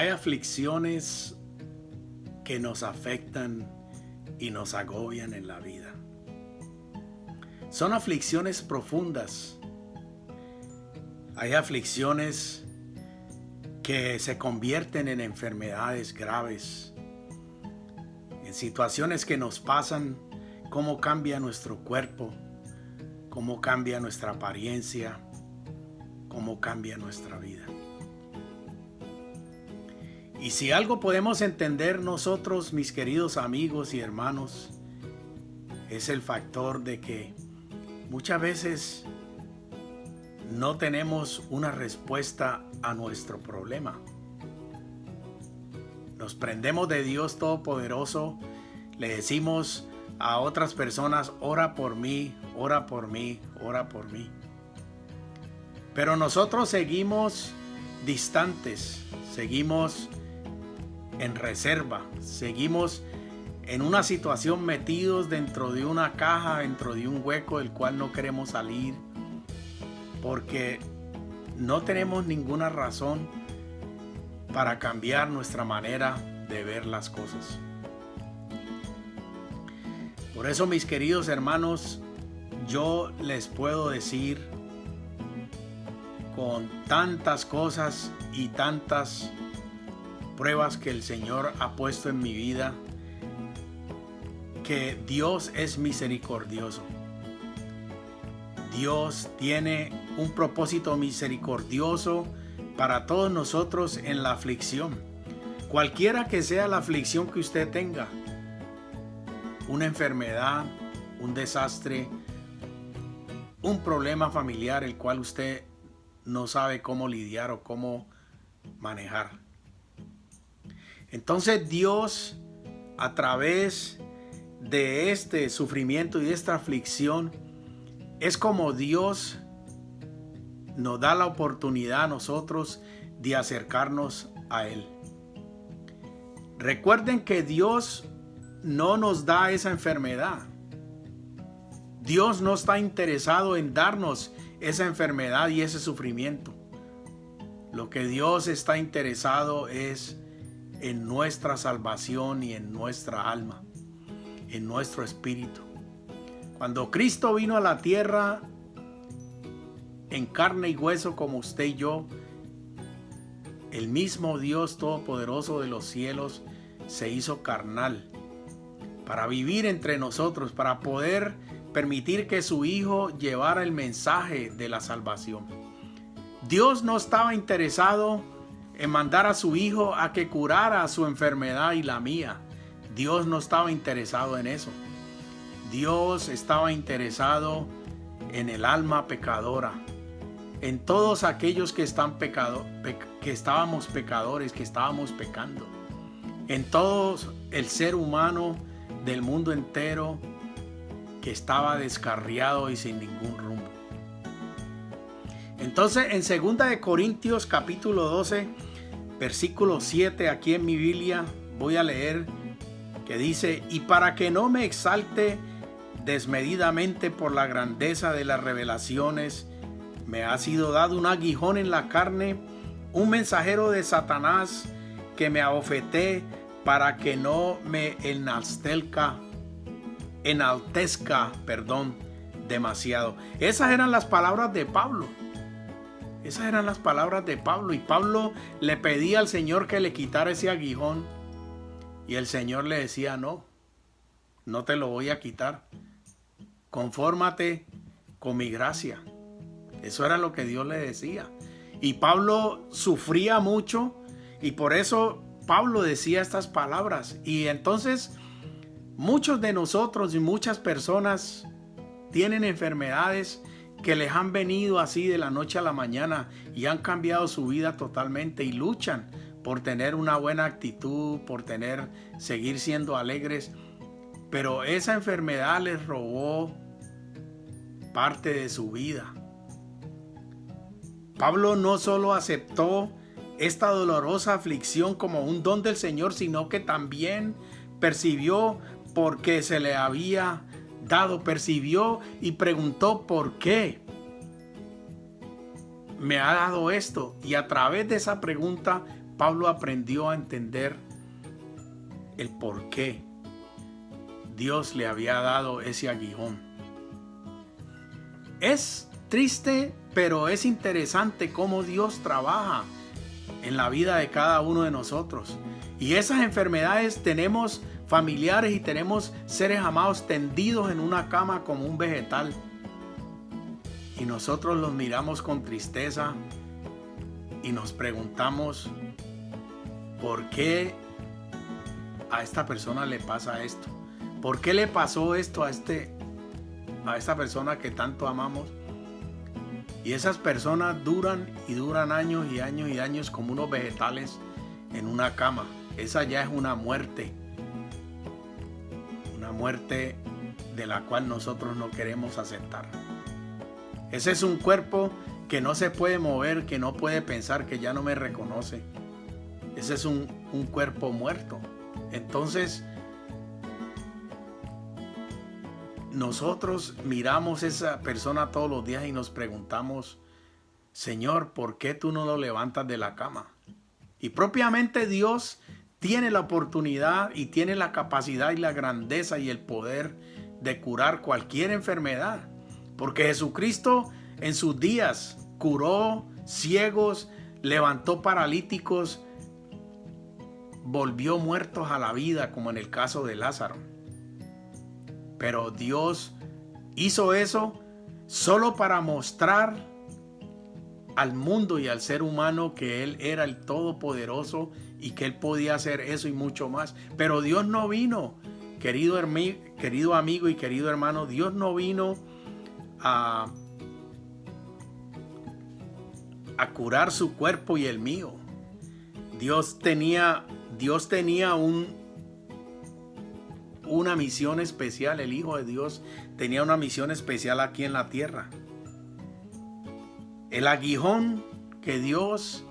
Hay aflicciones que nos afectan y nos agobian en la vida. Son aflicciones profundas. Hay aflicciones que se convierten en enfermedades graves, en situaciones que nos pasan, cómo cambia nuestro cuerpo, cómo cambia nuestra apariencia, cómo cambia nuestra vida. Y si algo podemos entender nosotros, mis queridos amigos y hermanos, es el factor de que muchas veces no tenemos una respuesta a nuestro problema. Nos prendemos de Dios Todopoderoso, le decimos a otras personas, ora por mí, ora por mí, ora por mí. Pero nosotros seguimos distantes, seguimos en reserva, seguimos en una situación metidos dentro de una caja, dentro de un hueco del cual no queremos salir, porque no tenemos ninguna razón para cambiar nuestra manera de ver las cosas. Por eso, mis queridos hermanos, yo les puedo decir con tantas cosas y tantas pruebas que el Señor ha puesto en mi vida, que Dios es misericordioso. Dios tiene un propósito misericordioso para todos nosotros en la aflicción. Cualquiera que sea la aflicción que usted tenga, una enfermedad, un desastre, un problema familiar el cual usted no sabe cómo lidiar o cómo manejar. Entonces Dios, a través de este sufrimiento y de esta aflicción, es como Dios nos da la oportunidad a nosotros de acercarnos a Él. Recuerden que Dios no nos da esa enfermedad. Dios no está interesado en darnos esa enfermedad y ese sufrimiento. Lo que Dios está interesado es en nuestra salvación y en nuestra alma, en nuestro espíritu. Cuando Cristo vino a la tierra en carne y hueso como usted y yo, el mismo Dios Todopoderoso de los cielos se hizo carnal para vivir entre nosotros, para poder permitir que su Hijo llevara el mensaje de la salvación. Dios no estaba interesado en mandar a su Hijo a que curara su enfermedad y la mía. Dios no estaba interesado en eso. Dios estaba interesado en el alma pecadora, en todos aquellos que estábamos pecadores, que estábamos pecando, en todo el ser humano del mundo entero que estaba descarriado y sin ningún rumbo. Entonces, en 2 de Corintios capítulo 12, versículo 7, aquí en mi Biblia voy a leer que dice: y para que no me exalte desmedidamente por la grandeza de las revelaciones, me ha sido dado un aguijón en la carne, un mensajero de Satanás que me abofetee para que no me enaltezca demasiado. Esas eran las palabras de Pablo. Esas eran las palabras de Pablo. Y Pablo le pedía al Señor que le quitara ese aguijón. Y el Señor le decía: no te lo voy a quitar. Confórmate con mi gracia. Eso era lo que Dios le decía. Y Pablo sufría mucho. Y por eso Pablo decía estas palabras. Y entonces muchos de nosotros y muchas personas tienen enfermedades que les han venido así de la noche a la mañana y han cambiado su vida totalmente y luchan por tener una buena actitud, por seguir siendo alegres. Pero esa enfermedad les robó parte de su vida. Pablo no solo aceptó esta dolorosa aflicción como un don del Señor, sino que también percibió porque se le había dado, percibió y preguntó: ¿por qué me ha dado esto? Y a través de esa pregunta Pablo aprendió a entender el por qué Dios le había dado ese aguijón. Es triste, pero es interesante cómo Dios trabaja en la vida de cada uno de nosotros. Y esas enfermedades, tenemos familiares y tenemos seres amados tendidos en una cama como un vegetal. Y nosotros los miramos con tristeza y nos preguntamos, ¿por qué a esta persona le pasa esto? ¿Por qué le pasó esto a esta persona que tanto amamos? Y esas personas duran y duran años y años y años como unos vegetales en una cama. Esa ya es una muerte de la cual nosotros no queremos aceptar. Ese es un cuerpo que no se puede mover, que no puede pensar, que ya no me reconoce. Ese es un cuerpo muerto. Entonces, nosotros miramos a esa persona todos los días y nos preguntamos, Señor, ¿por qué tú no lo levantas de la cama? Y propiamente Dios tiene la oportunidad y tiene la capacidad y la grandeza y el poder de curar cualquier enfermedad. Porque Jesucristo en sus días curó ciegos, levantó paralíticos, volvió muertos a la vida, como en el caso de Lázaro. Pero Dios hizo eso solo para mostrar al mundo y al ser humano que Él era el Todopoderoso y que Él podía hacer eso y mucho más. Pero Dios no vino, querido amigo y querido hermano, Dios no vino a curar su cuerpo y el mío. Dios tenía una misión especial. El Hijo de Dios tenía una misión especial aquí en la tierra. El aguijón que Dios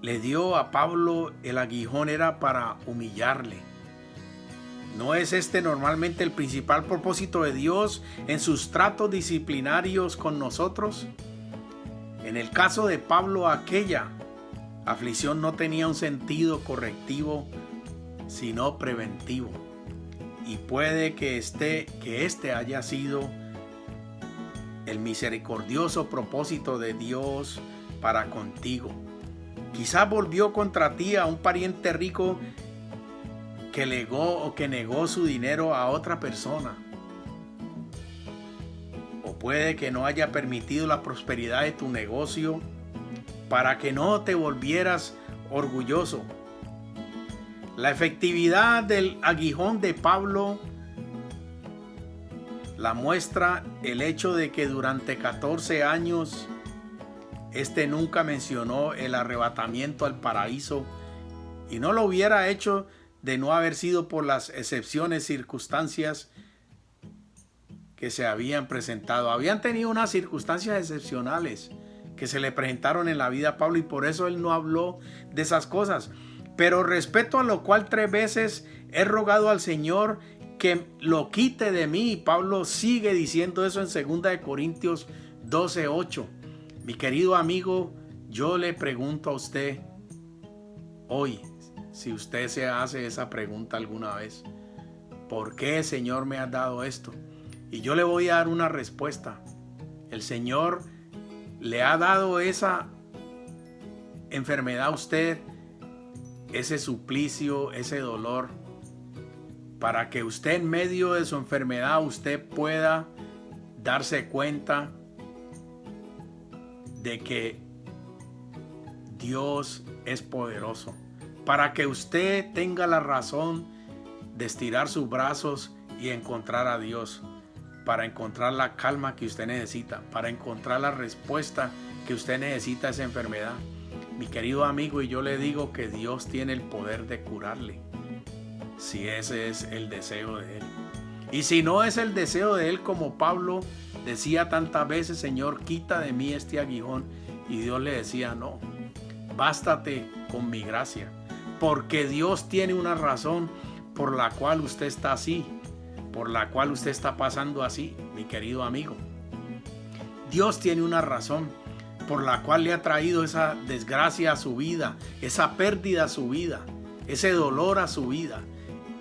le dio a Pablo, el aguijón era para humillarle. ¿No es este normalmente el principal propósito de Dios en sus tratos disciplinarios con nosotros? En el caso de Pablo, aquella aflicción no tenía un sentido correctivo, sino preventivo. Y puede que este haya sido el misericordioso propósito de Dios para contigo. Quizás volvió contra ti a un pariente rico que legó o que negó su dinero a otra persona. O puede que no haya permitido la prosperidad de tu negocio para que no te volvieras orgulloso. La efectividad del aguijón de Pablo la muestra el hecho de que durante 14 años nunca mencionó el arrebatamiento al paraíso, y no lo hubiera hecho de no haber sido por las excepciones, circunstancias que se habían presentado. Habían tenido unas circunstancias excepcionales que se le presentaron en la vida a Pablo, y por eso él no habló de esas cosas. Pero respecto a lo cual 3 veces he rogado al Señor que lo quite de mí. Y Pablo sigue diciendo eso en 2 Corintios 12:8. Mi querido amigo, yo le pregunto a usted hoy, si usted se hace esa pregunta alguna vez, ¿por qué, Señor, me has dado esto? Y yo le voy a dar una respuesta. El Señor le ha dado esa enfermedad a usted, ese suplicio, ese dolor, para que usted en medio de su enfermedad usted pueda darse cuenta de que Dios es poderoso, para que usted tenga la razón de estirar sus brazos y encontrar a Dios, para encontrar la calma que usted necesita, para encontrar la respuesta que usted necesita a esa enfermedad. Mi querido amigo, y yo le digo que Dios tiene el poder de curarle, si ese es el deseo de Él. Y si no es el deseo de Él, como Pablo decía tantas veces, Señor, quita de mí este aguijón, y Dios le decía, no, bástate con mi gracia, porque Dios tiene una razón por la cual usted está así, por la cual usted está pasando así, mi querido amigo. Dios tiene una razón. por la cual le ha traído esa desgracia a su vida, esa pérdida a su vida, ese dolor a su vida,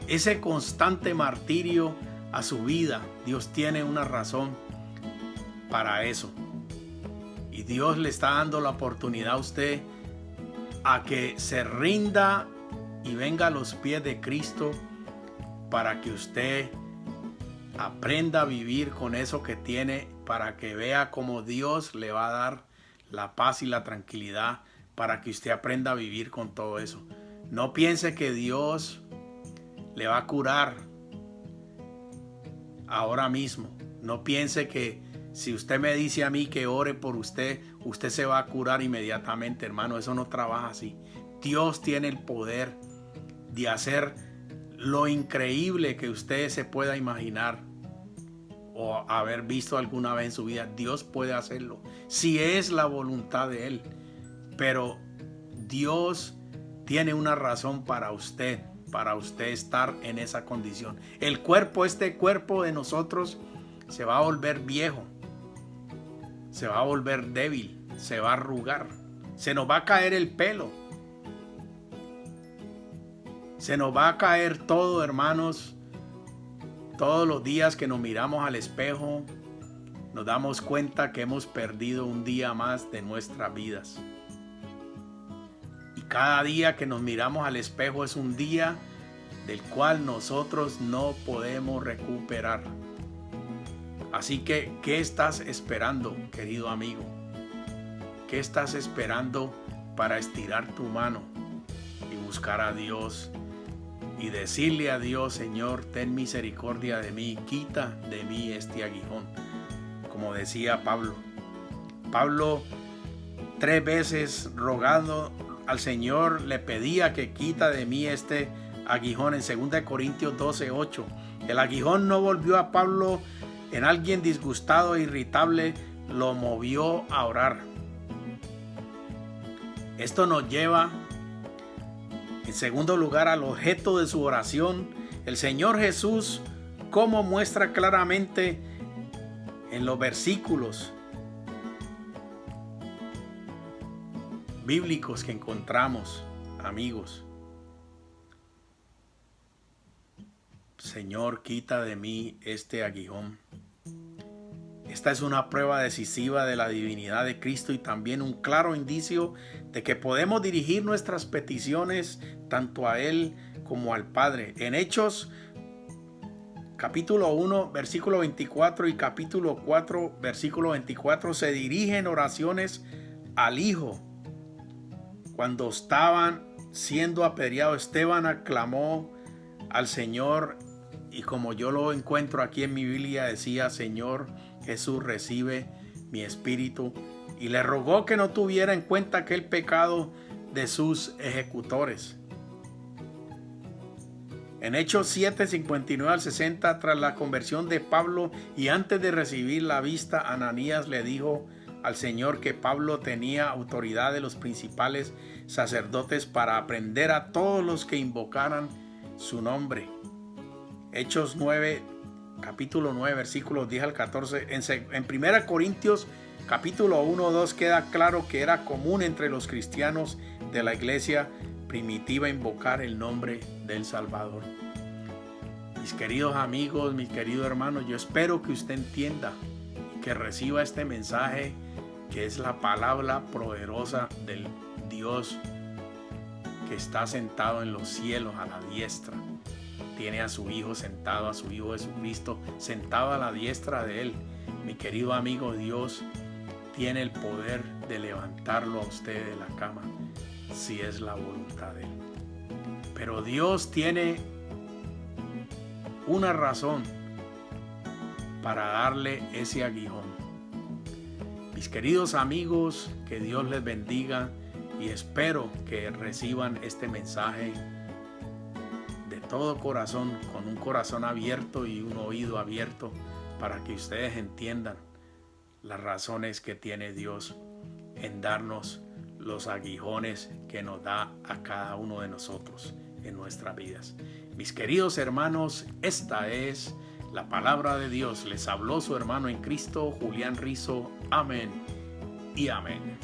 ese constante martirio a su vida. Dios tiene una razón para eso. Y Dios le está dando la oportunidad a usted a que se rinda y venga a los pies de Cristo para que usted aprenda a vivir con eso que tiene, para que vea cómo Dios le va a dar la paz y la tranquilidad, para que usted aprenda a vivir con todo eso. No piense que Dios le va a curar ahora mismo. No piense que si usted me dice a mí que ore por usted, usted se va a curar inmediatamente, hermano. Eso no trabaja así. Dios tiene el poder de hacer lo increíble que usted se pueda imaginar o haber visto alguna vez en su vida. Dios puede hacerlo si es la voluntad de Él. Pero Dios tiene una razón para usted estar en esa condición. Este cuerpo de nosotros se va a volver viejo, se va a volver débil, se va a arrugar, se nos va a caer el pelo, se nos va a caer todo, hermanos. Todos los días que nos miramos al espejo, nos damos cuenta que hemos perdido un día más de nuestras vidas. Y cada día que nos miramos al espejo es un día del cual nosotros no podemos recuperar. Así que, ¿qué estás esperando, querido amigo? ¿Qué estás esperando para estirar tu mano y buscar a Dios? Y decirle a Dios: Señor, ten misericordia de mí, quita de mí este aguijón. Como decía Pablo. Pablo 3 veces rogando al Señor le pedía que quita de mí este aguijón. En 2 Corintios 12:8. El aguijón no volvió a Pablo en alguien disgustado e irritable, lo movió a orar. Esto nos lleva en segundo lugar al objeto de su oración. El Señor Jesús, como muestra claramente en los versículos bíblicos que encontramos, amigos. Señor, quita de mí este aguijón. Esta es una prueba decisiva de la divinidad de Cristo y también un claro indicio de que podemos dirigir nuestras peticiones tanto a Él como al Padre. En Hechos capítulo 1 versículo 24 y capítulo 4 versículo 24 se dirigen oraciones al Hijo. Cuando estaban siendo apedreados, Esteban aclamó al Señor, y como yo lo encuentro aquí en mi Biblia, decía: Señor Jesús, recibe mi espíritu, y le rogó que no tuviera en cuenta aquel pecado de sus ejecutores. En Hechos 7, 59 al 60, tras la conversión de Pablo y antes de recibir la vista, Ananías le dijo al Señor que Pablo tenía autoridad de los principales sacerdotes para aprender a todos los que invocaran su nombre. Hechos 9, capítulo 9, versículos 10 al 14. En 1 Corintios, capítulo 1, 2, queda claro que era común entre los cristianos de la iglesia primitiva invocar el nombre del Salvador. Mis queridos amigos, mis queridos hermanos, yo espero que usted entienda y que reciba este mensaje, que es la palabra poderosa del Dios que está sentado en los cielos a la diestra. Tiene a su Hijo sentado, a su Hijo Jesucristo sentado a la diestra de Él. Mi querido amigo, Dios tiene el poder de levantarlo a usted de la cama, si es la voluntad de Él. Pero Dios tiene una razón para darle ese aguijón. Mis queridos amigos, que Dios les bendiga y espero que reciban este mensaje de todo corazón, con un corazón abierto y un oído abierto, para que ustedes entiendan las razones que tiene Dios en darnos los aguijones que nos da a cada uno de nosotros en nuestras vidas. Mis queridos hermanos, esta es la palabra de Dios. Les habló su hermano en Cristo, Julián Rizo. Amén y amén.